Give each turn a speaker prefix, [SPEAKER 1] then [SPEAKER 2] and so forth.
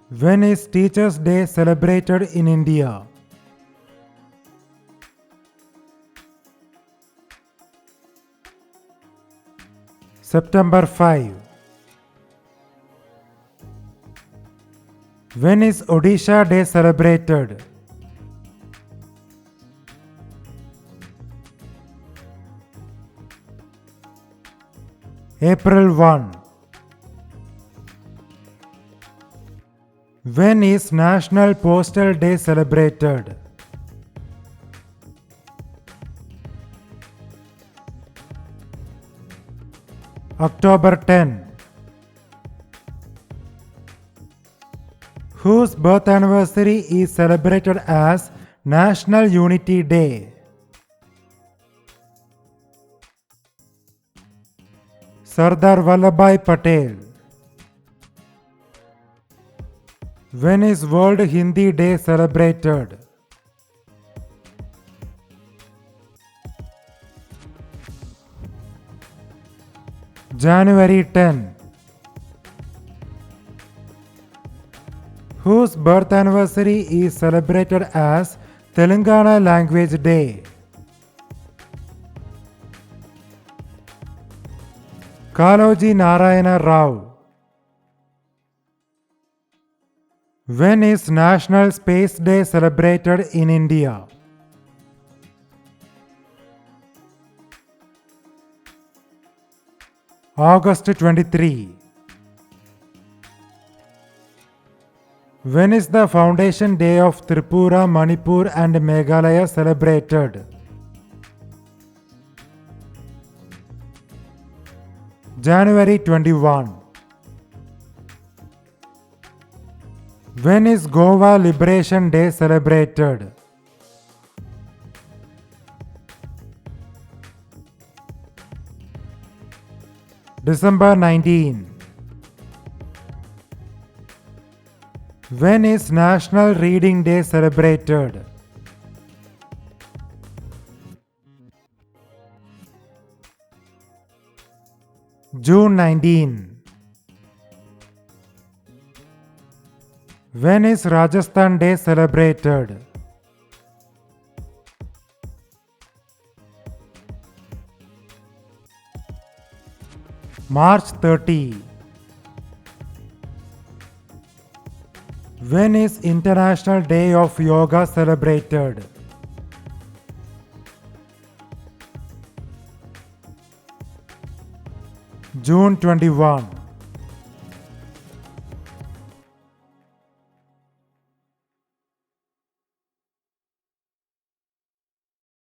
[SPEAKER 1] When is Teachers' Day celebrated in India? September 5. When is Odisha Day celebrated? April 1. When is National Postal Day celebrated? October 10. Whose birth anniversary is celebrated as National Unity Day? Sardar Vallabhbhai Patel. When is World Hindi Day celebrated? January 10. Whose birth anniversary is celebrated as Telangana Language Day? Kaloji Narayana Rao. When is National Space Day celebrated in India? August 23. When is the Foundation Day of Tripura, Manipur and Meghalaya celebrated? January 21. When is Goa Liberation Day celebrated? December 19. When is National Reading Day celebrated? June 19. When is Rajasthan Day celebrated? March 30. When is International Day of Yoga celebrated? June 21.